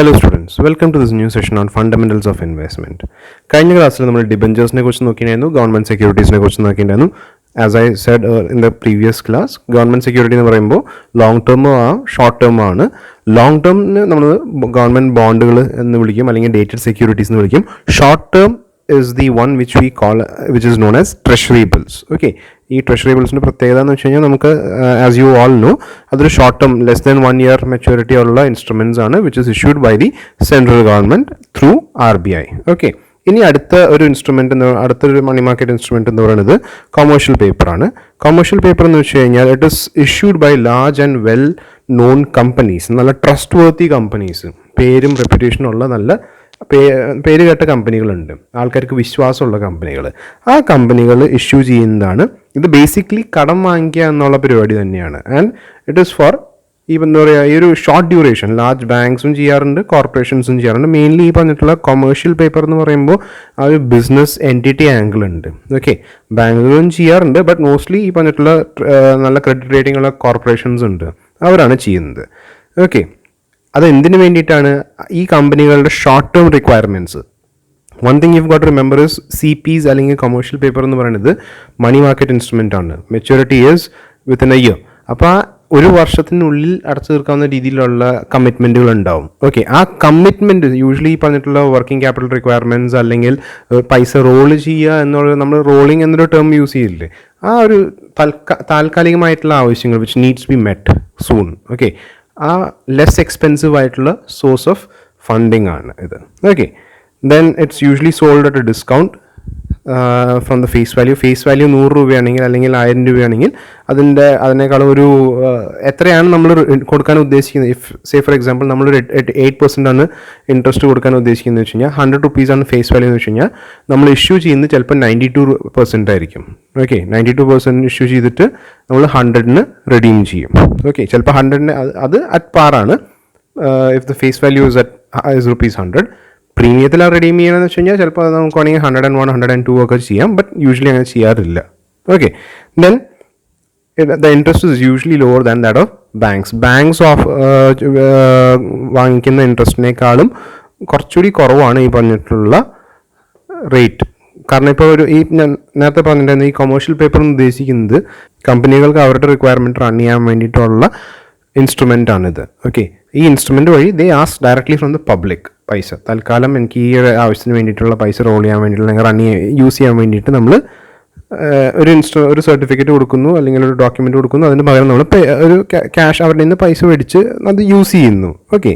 Hello students, welcome to this new session on fundamentals of investment. കഴിഞ്ഞ ക്ലാസ്സിൽ നമ്മൾ ഡിബഞ്ചേഴ്സിനെ കുറിച്ച് നോക്കിയിരുന്നു, ഗവൺമെന്റ് സെക്യൂരിറ്റീസിനെ കുറിച്ച് നോക്കിയിരുന്നു. As I said in the previous class, government security എന്ന് പറയുമ്പോൾ ലോങ് ടേമോ ഷോർട്ട് ടേമോ ആണ്. ലോങ് ടേമിന് നമ്മൾ ഗവൺമെന്റ് ബോണ്ടുകൾ എന്ന് വിളിക്കും, അല്ലെങ്കിൽ ഡേറ്റഡ് സെക്യൂരിറ്റീസ് എന്ന് വിളിക്കും. Short term is the one which we call which is known as Treasury Bills. Okay, ഈ Treasury Billsന്റെ പ്രത്യേകത എന്ന് വെച്ച് കഴിഞ്ഞാൽ നമുക്ക് as you all know അതൊരു short term less than 1 year maturity ഉള്ള ഇൻസ്ട്രുമെന്റ്സ് ആണ്, which is issued by the central government through RBI. Okay, ഇനി അടുത്തൊരു മണി മാർക്കറ്റ് ഇൻസ്ട്രുമെന്റ് എന്ന് പറയുന്നത് കൊമേഴ്ഷ്യൽ പേപ്പർ ആണ്. കൊമേഴ്ഷ്യൽ പേപ്പർ എന്ന് വെച്ച് കഴിഞ്ഞാൽ it is issued by large and well known companies, നല്ല ട്രസ്റ്റ് വർത്തി കമ്പനീസ്, പേരും റെപ്യൂട്ടേഷനും ഉള്ള നല്ല പേര് കേട്ട കമ്പനികളുണ്ട്, ആൾക്കാർക്ക് വിശ്വാസമുള്ള കമ്പനികൾ. ആ കമ്പനികൾ ഇഷ്യൂ ചെയ്യുന്നതാണ്. ഇത് ബേസിക്കലി കടം വാങ്ങിക്കുക എന്നുള്ള പരിപാടി തന്നെയാണ്. ആൻഡ് ഇറ്റ് ഈസ് ഫോർ എന്താ പറയുക, ഈ ഒരു ഷോർട്ട് ഡ്യൂറേഷൻ. ലാർജ് ബാങ്ക്സും ചെയ്യാറുണ്ട്, കോർപ്പറേഷൻസും ചെയ്യാറുണ്ട്. മെയിൻലി ഈ പറഞ്ഞിട്ടുള്ള കൊമേഴ്ഷ്യൽ പേപ്പർ എന്ന് പറയുമ്പോൾ ആ ഒരു ബിസിനസ് എൻറ്റിറ്റി ആംഗിൾ ഉണ്ട്. ഓക്കെ, ബാങ്കുകളും ചെയ്യാറുണ്ട്, ബട്ട് മോസ്റ്റ്ലി ഈ പറഞ്ഞിട്ടുള്ള നല്ല ക്രെഡിറ്റ് റേറ്റിംഗ് ഉള്ള കോർപ്പറേഷൻസ് ഉണ്ട്, അവരാണ് ചെയ്യുന്നത്. ഓക്കെ, അതെന്തിനു വേണ്ടിയിട്ടാണ്? ഈ കമ്പനികളുടെ short term requirements. One thing you got remember is CPs അല്ലെങ്കിൽ കൊമേഴ്ഷ്യൽ പേപ്പർ എന്ന് പറയുന്നത് മണി മാർക്കറ്റ് ഇൻസ്ട്രുമെൻ്റ് ആണ്. Maturity is within A year. അപ്പോൾ ആ ഒരു വർഷത്തിനുള്ളിൽ അടച്ചു തീർക്കാവുന്ന രീതിയിലുള്ള കമ്മിറ്റ്മെൻറ്റുകൾ ഉണ്ടാവും. ഓക്കെ, ആ കമ്മിറ്റ്മെൻറ്റ് യൂഷ്വലി പറഞ്ഞിട്ടുള്ള വർക്കിംഗ് ക്യാപിറ്റൽ റിക്വയർമെൻറ്റ്സ് അല്ലെങ്കിൽ പൈസ റോൾ ചെയ്യുക എന്നുള്ള, നമ്മൾ റോളിംഗ് എന്നൊരു ടേം യൂസ് ചെയ്യില്ലേ, ആ ഒരു താൽക്കാലികമായിട്ടുള്ള ആവശ്യങ്ങൾ which needs be met soon. Okay, ആ ലെസ് എക്സ്പെൻസീവ് ആയിട്ടുള്ള സോഴ്സ് ഓഫ് ഫണ്ടിങ് ആണ് ഇത്. Okay, then it's usually sold at a discount from the face value. Face value 100 രൂപയാണെങ്കിൽ അല്ലെങ്കിൽ 1000 രൂപയാണെങ്കിൽ അതിനേക്കാളും ഒരു എത്രയാണ് നമ്മൾ കൊടുക്കാൻ ഉദ്ദേശിക്കുന്നത്. ഇഫ് സേ ഫോർ എക്സാമ്പിൾ നമ്മളൊരു 8% ആണ് ഇൻട്രസ്റ്റ് കൊടുക്കാൻ ഉദ്ദേശിക്കുന്നത് വെച്ച് കഴിഞ്ഞാൽ 100 rupees ഫേസ് വാല്യൂ എന്ന് വെച്ച് കഴിഞ്ഞാൽ നമ്മൾ ഇഷ്യൂ ചെയ്യുന്നത് ചിലപ്പോൾ 92% ആയിരിക്കും. ഓക്കെ, 92% ഇഷ്യൂ ചെയ്തിട്ട് നമ്മൾ 100-ന് റിഡീം ചെയ്യും. ഓക്കെ, ചിലപ്പോൾ 100-ന് അത് അറ്റ് പാറാണ്. If the face value is ₹100, പ്രീമിയത്തിൽ റിഡീം ചെയ്യണമെന്ന് വെച്ച് കഴിഞ്ഞാൽ ചിലപ്പോൾ അത് നമുക്ക് വേണമെങ്കിൽ 101, 102 ഒക്കെ ചെയ്യാം, ബട്ട് യൂഷ്വലി അങ്ങനെ ചെയ്യാറില്ല. Okay, then the interest is usually lower than that of banks. Banks of വാങ്ങിക്കുന്ന ഇൻട്രസ്റ്റിനേക്കാളും കുറച്ചുകൂടി കുറവാണ് ഈ പറഞ്ഞിട്ടുള്ള റേറ്റ്. കാരണം ഇപ്പോൾ ഞാൻ നേരത്തെ പറഞ്ഞിട്ടുണ്ടായിരുന്നു, ഈ കൊമേഴ്ഷ്യൽ പേപ്പർ എന്ന് ഉദ്ദേശിക്കുന്നത് കമ്പനികൾക്ക് അവരുടെ റിക്വയർമെൻറ്റ് റൺ ചെയ്യാൻ വേണ്ടിയിട്ടുള്ള ഇൻസ്ട്രുമെൻ്റ് ആണിത്. ഓക്കെ, ഈ ഇൻസ്ട്രുമെൻ്റ് വഴി they ask directly from the public പൈസ. തൽക്കാലം എനിക്ക് ഈ ആവശ്യത്തിന് വേണ്ടിയിട്ടുള്ള പൈസ റോൾ ചെയ്യാൻ വേണ്ടിയിട്ടുള്ള യൂസ് ചെയ്യാൻ വേണ്ടിയിട്ട് നമ്മൾ ഒരു സർട്ടിഫിക്കറ്റ് കൊടുക്കുന്നു അല്ലെങ്കിൽ ഒരു ഡോക്യുമെൻ്റ് കൊടുക്കുന്നു. അതിന് പകരം നമ്മൾ ഒരു ക്യാഷ് അവരുടെ നിന്ന് പൈസ മേടിച്ച് അത് യൂസ് ചെയ്യുന്നു. ഓക്കെ,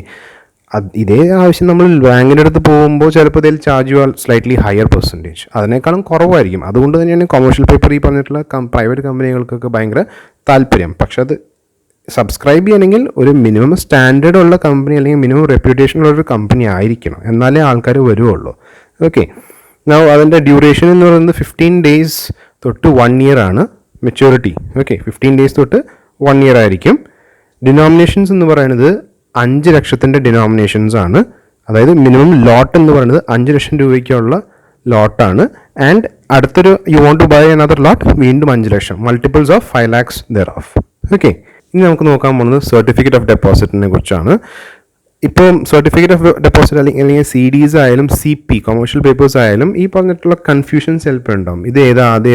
ഇതേ ആവശ്യം നമ്മൾ ബാങ്കിൻ്റെ അടുത്ത് പോകുമ്പോൾ ചിലപ്പോൾ ഇതിൽ charge you slightly higher percentage, അതിനേക്കാളും കുറവായിരിക്കും. അതുകൊണ്ട് തന്നെയാണ് കൊമേഴ്ഷ്യൽ പേപ്പർ ഈ പറഞ്ഞിട്ടുള്ള പ്രൈവറ്റ് കമ്പനികൾക്കൊക്കെ ഭയങ്കര താല്പര്യം. പക്ഷെ അത് സബ്സ്ക്രൈബ് ചെയ്യണമെങ്കിൽ ഒരു മിനിമം സ്റ്റാൻഡേർഡ് ഉള്ള കമ്പനി അല്ലെങ്കിൽ മിനിമം റെപ്യൂട്ടേഷനുള്ള ഒരു കമ്പനി ആയിരിക്കണം, എന്നാലേ ആൾക്കാർ വരുവുള്ളൂ. ഓക്കെ, അതിൻ്റെ ഡ്യൂറേഷൻ എന്ന് പറയുന്നത് 15 days തൊട്ട് 1 year ആണ് മെച്യൂരിറ്റി. ഓക്കെ, 15 days തൊട്ട് 1 year ആയിരിക്കും. ഡിനോമിനേഷൻസ് എന്ന് പറയുന്നത് 5 ലക്ഷത്തിൻ്റെ ഡിനോമിനേഷൻസ് ആണ്. അതായത് മിനിമം ലോട്ട് എന്ന് പറയുന്നത് 5 ലക്ഷം രൂപയ്ക്കുള്ള ലോട്ടാണ്. ആൻഡ് അടുത്തൊരു you want to buy another lot, വീണ്ടും 5 ലക്ഷം, multiples of 5 lakhs thereof. Okay, ഇനി നമുക്ക് നോക്കാൻ പോകുന്നത് സർട്ടിഫിക്കറ്റ് ഓഫ് ഡെപ്പോസിറ്റിനെ കുറിച്ചാണ്. ഇപ്പോൾ സർട്ടിഫിക്കറ്റ് ഓഫ് ഡെപ്പോസിറ്റ് അല്ലെങ്കിൽ CDs ആയാലും CP കൊമേഴ്ഷ്യൽ പേപ്പേഴ്സ് ആയാലും ഈ പറഞ്ഞിട്ടുള്ള കൺഫ്യൂഷൻ ചിലപ്പോൾ ഉണ്ടാവും. ഇത്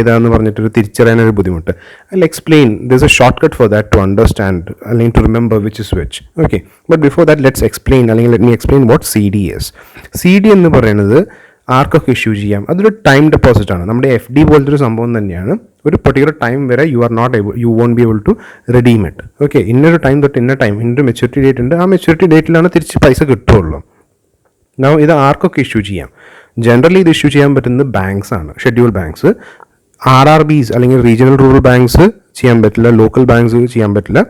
ഏതാന്ന് പറഞ്ഞിട്ടൊരു തിരിച്ചറിയാനൊരു ബുദ്ധിമുട്ട്. I explain, there is a short cut for that to understand അല്ലെങ്കിൽ to remember which is which. Okay, but before that let's explain അല്ലെങ്കിൽ let me explain what CD is. CD എന്ന് പറയുന്നത് ആർക്കൊക്കെ ഇഷ്യൂ ചെയ്യാം? അതൊരു ടൈം ഡെപ്പോസിറ്റ് ആണ്. നമ്മുടെ FD പോലത്തെ ഒരു സംഭവം തന്നെയാണ്. ഒരു പെർട്ടിക്കുലർ ടൈം വരെ you won't be able to redeem it. Okay, ഇന്നൊരു ടൈം തൊട്ട് ഇന്ന ടൈം, ഇന്നൊരു മെച്യൂരിറ്റി ഡേറ്റ് ഉണ്ട്. ആ മെച്യൂരിറ്റി ഡേറ്റിലാണ് തിരിച്ച് പൈസ കിട്ടുള്ളൂ. ഇത് ആർക്കൊക്കെ ഇഷ്യൂ ചെയ്യാം? ജനറലി ഇത് ഇഷ്യൂ ചെയ്യാൻ പറ്റുന്നത് ബാങ്ക്സ് ആണ്, ഷെഡ്യൂൾ ബാങ്ക്സ്. RRBs അല്ലെങ്കിൽ റീജിയണൽ റൂറൽ ബാങ്ക്സ് ചെയ്യാൻ പറ്റില്ല, ലോക്കൽ ബാങ്ക്സ് ചെയ്യാൻ പറ്റില്ല.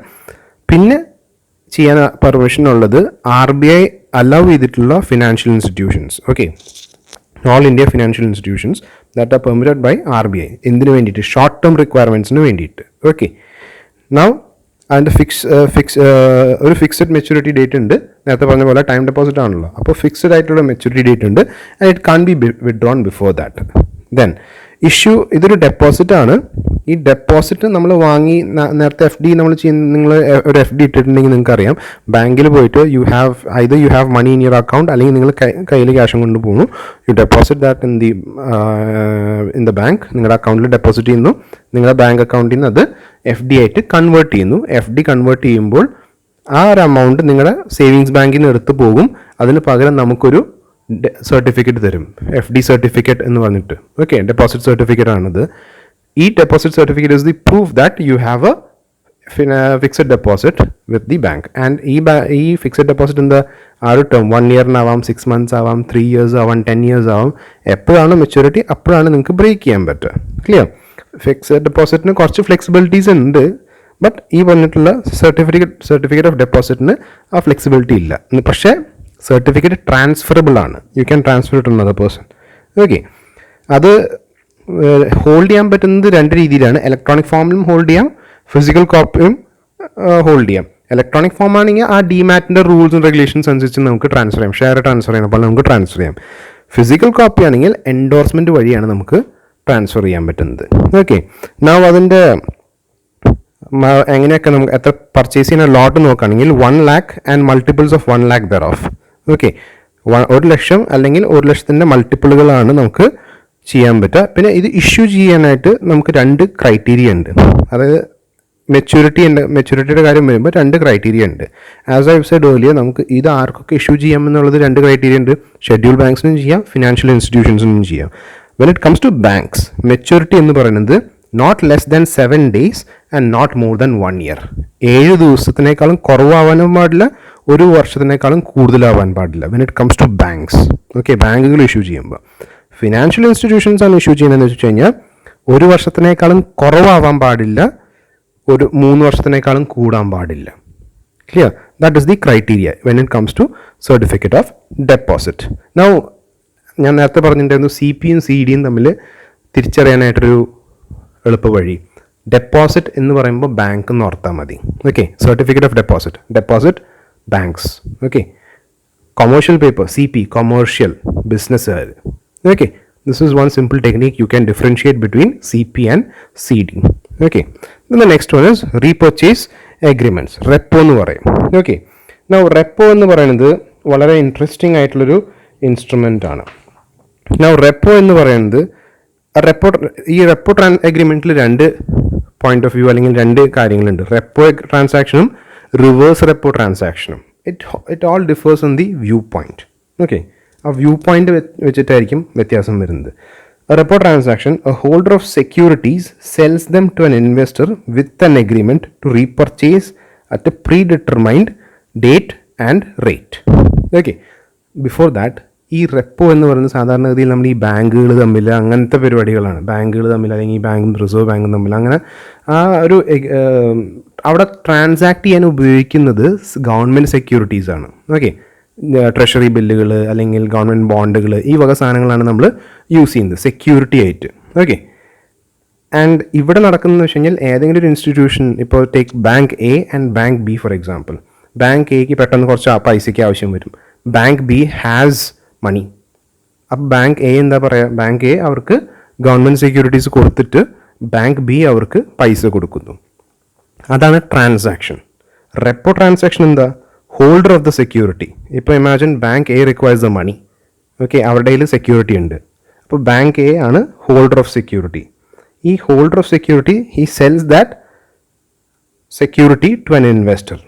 പിന്നെ ചെയ്യാൻ പെർമിഷൻ ഉള്ളത് RBI അലൗ ചെയ്തിട്ടുള്ള financial institutions. Okay, all India financial institutions that are permitted by RBI. എന്തിനു വേണ്ടിയിട്ട്? ഷോർട്ട് ടേം റിക്വയർമെൻറ്റ്സിന് വേണ്ടിയിട്ട്. ഓക്കെ, നൗ അതിൻ്റെ ഒരു ഫിക്സഡ് മെച്യൂരിറ്റി ഡേറ്റ് ഉണ്ട്. നേരത്തെ പറഞ്ഞ പോലെ ടൈം ഡെപ്പോസിറ്റ് ആണല്ലോ, അപ്പോൾ ഫിക്സഡ് ആയിട്ടുള്ള മെച്യൂരിറ്റി ഡേറ്റ് ഉണ്ട്. And it can be withdrawn before that. Then ഇതൊരു ഡെപ്പോസിറ്റ് ആണ്. ഈ ഡെപ്പോസിറ്റ് നമ്മൾ വാങ്ങി നേരത്തെ FD നമ്മൾ നിങ്ങൾ ഒരു FD ഇട്ടിട്ടുണ്ടെങ്കിൽ നിങ്ങൾക്കറിയാം ബാങ്കിൽ പോയിട്ട് you have money in your account, അല്ലെങ്കിൽ നിങ്ങൾ കയ്യിൽ ക്യാഷും കൊണ്ട് പോകുന്നു. You deposit that in the bank. നിങ്ങളുടെ അക്കൗണ്ടിൽ ഡെപ്പോസിറ്റ് ചെയ്യുന്നു. നിങ്ങളുടെ ബാങ്ക് അക്കൗണ്ടിൽ നിന്ന് അത് FD ആയിട്ട് കൺവേർട്ട് ചെയ്യുന്നു. FD കൺവേർട്ട് ചെയ്യുമ്പോൾ ആ ഒരു എമൗണ്ട് നിങ്ങളുടെ സേവിങ്സ് ബാങ്കിൽ നിന്ന് എടുത്ത് പോകും. അതിന് പകരം നമുക്കൊരു സർട്ടിഫിക്കറ്റ് തരും, FD സർട്ടിഫിക്കറ്റ് എന്ന് പറഞ്ഞിട്ട്. ഓക്കെ, ഡെപ്പോസിറ്റ് സർട്ടിഫിക്കറ്റ് ആണിത്. ഈ deposit certificate is the proof that you have A fixed deposit with the bank. And ഈ ഫിക്സഡ് ഡെപ്പോസിറ്റ് എന്താ, ആ ഒരു ടേം 1 ഇയറിനാവാം, 6 months ആവാം, 3 years ആവാം, 10 years ആവാം. എപ്പോഴാണ് മെച്യൂരിറ്റി അപ്പോഴാണ് നിങ്ങൾക്ക് ബ്രേക്ക് ചെയ്യാൻ പറ്റുക. ക്ലിയർ? ഫിക്സഡ് ഡെപ്പോസിറ്റിന് കുറച്ച് ഫ്ലെക്സിബിലിറ്റീസ് ഉണ്ട്, ബട്ട് ഈ പറഞ്ഞിട്ടുള്ള സർട്ടിഫിക്കറ്റ് ഓഫ് ഡെപ്പോസിറ്റിന് ആ ഫ്ലെക്സിബിലിറ്റി ഇല്ല. പക്ഷേ സർട്ടിഫിക്കറ്റ് ട്രാൻസ്ഫറബിൾ ആണ്. You can transfer to another person. Okay, അത് ഹോൾഡ് ചെയ്യാൻ പറ്റുന്നത് 2 രീതിയിലാണ്. ഇലക്ട്രോണിക് ഫോമിലും ഹോൾഡ് ചെയ്യാം, ഫിസിക്കൽ കോപ്പിയും ഹോൾഡ് ചെയ്യാം. ഇലക്ട്രോണിക് ഫോം ആണെങ്കിൽ ആ ഡിമാറ്റിൻ്റെ റൂൾസ് ആൻഡ് റെഗുലേഷൻസ് അനുസരിച്ച് നമുക്ക് ട്രാൻസ്ഫർ ചെയ്യാം, ഷെയർ ട്രാൻസ്ഫർ ചെയ്യുമ്പോൾ നമുക്ക് ട്രാൻസ്ഫർ ചെയ്യാം. ഫിസിക്കൽ കോപ്പി ആണെങ്കിൽ എൻഡോഴ്സ്മെൻറ്റ് വഴിയാണ് നമുക്ക് ട്രാൻസ്ഫർ ചെയ്യാൻ പറ്റുന്നത്. ഓക്കെ, നാം അതിൻ്റെ എങ്ങനെയൊക്കെ നമുക്ക് എത്ര പർച്ചേസ് ചെയ്യുന്ന ലോട്ട് നോക്കുകയാണെങ്കിൽ 1 lakh and multiples of 1 lakh thereof. Okay, 1 ലക്ഷം അല്ലെങ്കിൽ 1 ലക്ഷത്തിൻ്റെ മൾട്ടിപ്പിളുകളാണ് നമുക്ക് ചെയ്യാൻ പറ്റുക. പിന്നെ ഇത് ഇഷ്യൂ ചെയ്യാനായിട്ട് നമുക്ക് 2 ക്രൈറ്റീരിയ ഉണ്ട്. അതായത് മെച്യൂരിറ്റിയുടെ കാര്യം വരുമ്പോൾ 2 ക്രൈറ്റീരിയ ഉണ്ട്. ആസ് ഐ സെഡ് ഏർലിയർ, നമുക്ക് ഇത് ആർക്കൊക്കെ ഇഷ്യൂ ചെയ്യാം എന്നുള്ളത് 2 ക്രൈറ്റീരിയ ഉണ്ട്. ഷെഡ്യൂൾ ബാങ്ക്സിനും ചെയ്യാം, ഫിനാൻഷ്യൽ ഇൻസ്റ്റിറ്റ്യൂഷൻസിനും ചെയ്യാം. When it comes to banks, maturity എന്ന് പറയുന്നത് not less than 7 days and not more than 1 year. 7 ദിവസത്തിനേക്കാളും കുറവാവാനും പാടില്ല, 1 വർഷത്തിനേക്കാളും കൂടുതലാവാൻ പാടില്ല. When it comes to banks. Okay, ബാങ്കുകൾ ഇഷ്യൂ ചെയ്യുമ്പോൾ. ഫിനാൻഷ്യൽ ഇൻസ്റ്റിറ്റ്യൂഷൻസ് ആണ് ഇഷ്യൂ ചെയ്യുന്നതെന്ന് വെച്ച് കഴിഞ്ഞാൽ 1 വർഷത്തിനേക്കാളും കുറവാവാൻ പാടില്ല, 3 വർഷത്തിനേക്കാളും കൂടാൻ പാടില്ല. Clear? That is the criteria when it comes to certificate of deposit. Now ഞാൻ നേരത്തെ പറഞ്ഞിട്ടുണ്ടായിരുന്നു CPയും CDയും തമ്മിൽ തിരിച്ചറിയാനായിട്ടൊരു എളുപ്പ വഴി. ഡെപ്പോസിറ്റ് എന്ന് പറയുമ്പോൾ ബാങ്ക് എന്ന് ഓർത്താൽ മതി. Okay, certificate of deposit banks. Okay, commercial paper CP, commercial ബിസിനസ്സുകാർ. Okay, this is 1 simple technique you can differentiate between CP and CD. Okay, then the next one is repurchase agreements, repo എന്ന് പറയും. Okay, now repo എന്ന് പറയുന്നത് വളരെ interesting ആയിട്ടുള്ളൊരു instrument ആണ്. now repo എന്ന് പറയുന്നത് ഈ റെപ്പോ അഗ്രിമെൻറ്റിൽ 2 പോയിന്റ് ഓഫ് വ്യൂ അല്ലെങ്കിൽ 2 കാര്യങ്ങളുണ്ട്. റെപ്പോ ട്രാൻസാക്ഷനും റിവേഴ്സ് റെപ്പോ ട്രാൻസാക്ഷനും. It all differs on the view point. Okay, ആ വ്യൂ പോയിന്റ് വെച്ചിട്ടായിരിക്കും വ്യത്യാസം വരുന്നത്. Repo transaction, a holder of securities sells them to an investor with an agreement to repurchase at a predetermined date and rate. Okay, before that ഈ repo എന്ന് പറയുന്നത് സാധാരണഗതിയിൽ നമ്മൾ ഈ ബാങ്കുകൾ തമ്മിൽ അങ്ങനത്തെ പരിപാടികളാണ്. ബാങ്കുകൾ തമ്മിൽ അല്ലെങ്കിൽ ഈ ബാങ്കും റിസർവ് ബാങ്കും തമ്മിൽ അങ്ങനെ ആ ഒരു അവിടെ ട്രാൻസാക്ട് ചെയ്യാൻ ഉപയോഗിക്കുന്നത് ഗവൺമെൻറ് സെക്യൂരിറ്റീസ് ആണ്. ഓക്കെ, ട്രഷറി ബില്ലുകൾ അല്ലെങ്കിൽ ഗവൺമെൻറ് ബോണ്ടുകൾ, ഈ വക സാധനങ്ങളാണ് നമ്മൾ യൂസ് ചെയ്യുന്നത് സെക്യൂരിറ്റി ആയിട്ട്. ഓക്കെ, ആൻഡ് ഇവിടെ നടക്കുന്നതെന്ന് വെച്ച് കഴിഞ്ഞാൽ ഏതെങ്കിലും ഒരു ഇൻസ്റ്റിറ്റ്യൂഷൻ, ഇപ്പോൾ take bank A and bank B for example. Bank എക്ക് പെട്ടെന്ന് കുറച്ച് പൈസയ്ക്ക് ആവശ്യം വരും. Bank B has money. അപ്പം ബാങ്ക് A എന്താ പറയുക, ബാങ്ക് A അവർക്ക് ഗവൺമെൻറ് സെക്യൂരിറ്റീസ് കൊടുത്തിട്ട് ബാങ്ക് B അവർക്ക് പൈസ കൊടുക്കുന്നു. അതാണ് ട്രാൻസാക്ഷൻ. റെപ്പോ ട്രാൻസാക്ഷൻ എന്താ, ഹോൾഡർ ഓഫ് ദ സെക്യൂരിറ്റി. ഇപ്പോൾ imagine bank A requires the money. Okay, അവരുടെ കയ്യിൽ സെക്യൂരിറ്റി ഉണ്ട്. അപ്പോൾ ബാങ്ക് A ആണ് ഹോൾഡർ ഓഫ് സെക്യൂരിറ്റി. ഈ holder of security he sells that security to an investor.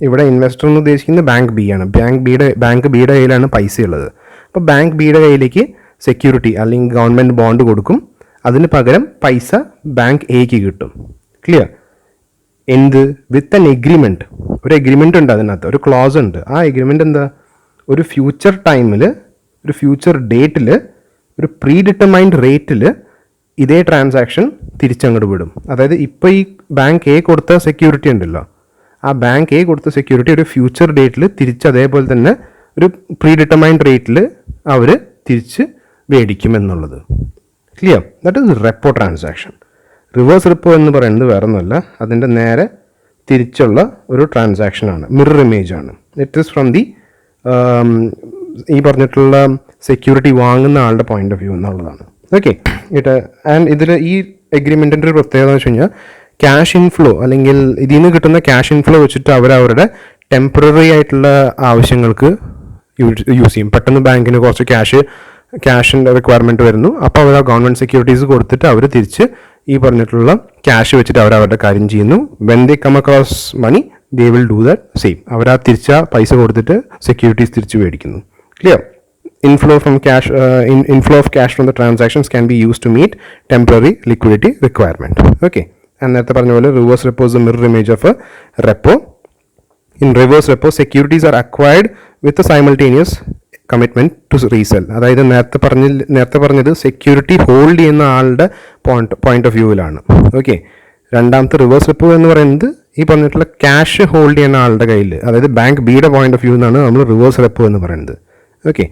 ഇവിടെ ഇൻവെസ്റ്റർ എന്ന് ഉദ്ദേശിക്കുന്നത് ബാങ്ക് B ആണ്. ബാങ്ക് ബിയുടെ കയ്യിലാണ് പൈസ ഉള്ളത്. അപ്പോൾ ബാങ്ക് ബിയുടെ കയ്യിലേക്ക് സെക്യൂരിറ്റി അല്ലെങ്കിൽ ഗവൺമെൻറ് ബോണ്ട് കൊടുക്കും. അതിന് പകരം പൈസ ബാങ്ക് എക്ക് കിട്ടും. ക്ലിയർ? എന്ത്? With an agreement. ഒരു എഗ്രിമെൻ്റ് ഉണ്ട്, അതിനകത്ത് ഒരു ക്ലോസ് ഉണ്ട്. ആ എഗ്രിമെൻ്റ് എന്താ, ഒരു ഫ്യൂച്ചർ ടൈമിൽ, ഒരു ഫ്യൂച്ചർ ഡേറ്റിൽ, ഒരു പ്രീ ഡിറ്റർമൈൻഡ് റേറ്റിൽ ഇതേ ട്രാൻസാക്ഷൻ തിരിച്ചങ്ങോട്ട് വിടും. അതായത് ഇപ്പോൾ ഈ ബാങ്ക് A കൊടുത്ത സെക്യൂരിറ്റി ഉണ്ടല്ലോ, ആ ബാങ്ക് A കൊടുത്ത സെക്യൂരിറ്റി ഒരു ഫ്യൂച്ചർ ഡേറ്റിൽ തിരിച്ച് അതേപോലെ തന്നെ ഒരു പ്രീ ഡിറ്റർമൈൻഡ് റേറ്റിൽ അവർ തിരിച്ച് മേടിക്കുമെന്നുള്ളത്. Clear? That is repo transaction. Reverse repo എന്ന് പറയുന്നത് വേറെ ഒന്നുമല്ല, അതിൻ്റെ നേരെ തിരിച്ചുള്ള ഒരു ട്രാൻസാക്ഷനാണ്, മിറർ ഇമേജ് ആണ്. ഇറ്റ് ഈസ് ഫ്രം ദി ഈ പറഞ്ഞിട്ടുള്ള സെക്യൂരിറ്റി വാങ്ങുന്ന ആളുടെ പോയിന്റ് ഓഫ് വ്യൂ എന്നുള്ളതാണ്. ഓക്കെ. ആൻഡ് ഇതിൽ ഈ എഗ്രിമെൻറ്റിൻ്റെ ഒരു പ്രത്യേകത എന്ന് വെച്ച് കഴിഞ്ഞാൽ ക്യാഷ് ഇൻഫ്ലോ അല്ലെങ്കിൽ ഇതിൽ നിന്ന് കിട്ടുന്ന ക്യാഷ് ഇൻഫ്ലോ വെച്ചിട്ട് അവരവരുടെ ടെമ്പററി ആയിട്ടുള്ള ആവശ്യങ്ങൾക്ക് യൂസ് ചെയ്യും. പെട്ടെന്ന് ബാങ്കിന് കുറച്ച് ക്യാഷിൻ്റെ റിക്വയർമെൻറ്റ് വരുന്നു, അപ്പോൾ അവർ ആ ഗവൺമെൻറ് സെക്യൂരിറ്റീസ് കൊടുത്തിട്ട് അവർ തിരിച്ച് ഈ പറഞ്ഞിട്ടുള്ള ക്യാഷ് വെച്ചിട്ട് അവരവരുടെ കാര്യം ചെയ്യുന്നു. When they come across money they will do that same. അവർ ആ തിരിച്ച പൈസ കൊടുത്തിട്ട് സെക്യൂരിറ്റീസ് തിരിച്ച് മേടിക്കുന്നു. Clear? Inflow of cash from the transactions can be used to meet temporary liquidity requirement. Okay. And നേരത്തെ പറഞ്ഞ പോലെ reverse repo is a mirror image of a repo. In reverse repo, securities are acquired with a simultaneous commitment to resell. അതായത് നേരത്തെ പറഞ്ഞത് security hold ചെയ്യുന്ന ആളുടെ point of വ്യൂവിലാണ്. Okay. രണ്ടാമത്തെ reverse repo എന്ന് പറയുന്നത് ഈ പറഞ്ഞിട്ടുള്ള ക്യാഷ് ഹോൾഡ് ചെയ്യുന്ന ആളുടെ കയ്യിൽ, അതായത് ബാങ്ക് ബിയുടെ പോയിന്റ് ഓഫ് വ്യൂ എന്നാണ് നമ്മൾ റിവേഴ്സ് റെപ്പോ എന്ന് പറയുന്നത്. Okay.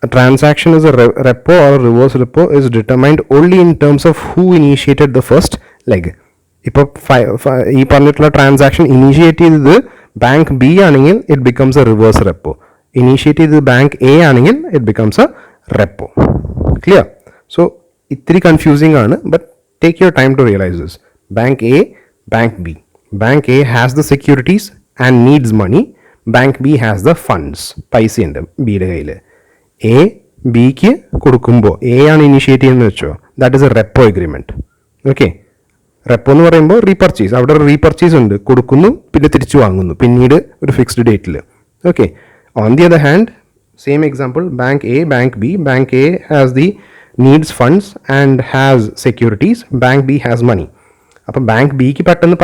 A transaction is a repo or a reverse repo is determined only in terms of who initiated the first leg. ഇപ്പോൾ ഈ പറഞ്ഞിട്ടുള്ള ട്രാൻസാക്ഷൻ ഇനീഷ്യേറ്റ് ചെയ്തത് ബാങ്ക് ബി ആണെങ്കിൽ it becomes a reverse repo. Initiate ചെയ്തത് bank A ആണെങ്കിൽ it becomes a repo. Clear? So ഇത്തിരി confusing ആണ്, but take your time to realise this. Bank A, bank B. Bank A has the securities and needs money. Bank B has the funds, പൈസയുണ്ട് ബിയുടെ കയ്യിൽ. A ബിക്ക് കൊടുക്കുമ്പോൾ A ആണ് initiate ചെയ്യുന്നത് വെച്ചോ, that is A repo agreement. Okay. Repo എന്ന് പറയുമ്പോൾ റീപർച്ചേസ്, അവിടെ ഒരു റീപർച്ചേസ് ഉണ്ട്, കൊടുക്കുന്നു പിന്നെ തിരിച്ചു വാങ്ങുന്നു പിന്നീട് ഒരു ഫിക്സ്ഡ് ഡേറ്റിൽ. Okay. On the other hand, same example, bank A, bank B. Bank A has the needs funds and has securities. Bank B has money. അപ്പം ബാങ്ക് ബിക്ക് പെട്ടെന്ന്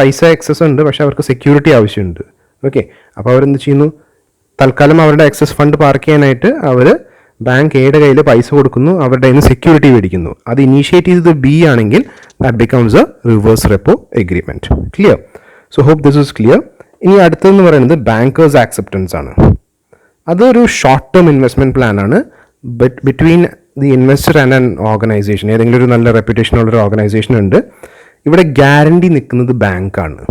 പൈസ എക്സസ് ഉണ്ട്, പക്ഷെ അവർക്ക് സെക്യൂരിറ്റി ആവശ്യമുണ്ട്. ഓക്കെ. അപ്പോൾ അവരെന്ത് ചെയ്യുന്നു? തൽക്കാലം അവരുടെ എക്സസ് ഫണ്ട് പാർക്ക് ചെയ്യാനായിട്ട് അവർ ബാങ്ക് എയുടെ കയ്യിൽ പൈസ കൊടുക്കുന്നു, അവരുടെ കയ്യിൽ നിന്ന് സെക്യൂരിറ്റി മേടിക്കുന്നു. അത് ഇനീഷ്യേറ്റ് ചെയ്തത് ബി ആണെങ്കിൽ that becomes a reverse repo agreement. Clear? So hope this is clear. ഇനി അടുത്തതെന്ന് പറയുന്നത് ബാങ്കേഴ്സ് ആക്സെപ്റ്റൻസ് ആണ്. അതൊരു ഷോർട്ട് ടേം ഇൻവെസ്റ്റ്മെൻറ്റ് പ്ലാൻ ആണ് between the investor and an organization. ഏതെങ്കിലും ഒരു നല്ല റെപ്യൂട്ടേഷൻ ഉള്ളൊരു ഓർഗനൈസേഷൻ ഉണ്ട്. ഇവിടെ ഗ്യാരണ്ടി നിൽക്കുന്നത് ബാങ്കാണ്.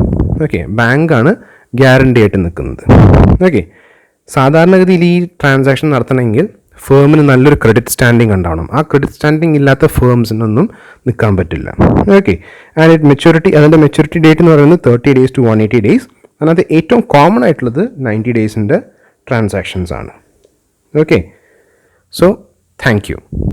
ഓക്കെ. ബാങ്കാണ് ഗ്യാരണ്ടി ആയിട്ട് നിൽക്കുന്നത്. ഓക്കെ. സാധാരണഗതിയിൽ ഈ ട്രാൻസാക്ഷൻ നടത്തണമെങ്കിൽ ഫേമിന് നല്ലൊരു ക്രെഡിറ്റ് സ്റ്റാൻഡിങ് ഉണ്ടാവണം. ആ ക്രെഡിറ്റ് സ്റ്റാൻഡിങ് ഇല്ലാത്ത ഫേംസിനൊന്നും നിൽക്കാൻ പറ്റില്ല. ഓക്കെ. ആൻഡ് അതിൻ്റെ മെച്യൂരിറ്റി ഡേറ്റ് എന്ന് പറയുന്നത് 30 days to 180 days. അതിനകത്ത് ഏറ്റവും കോമൺ ആയിട്ടുള്ളത് 90 days ട്രാൻസാക്ഷൻസ് ആണ്. ഓക്കെ. So thank you.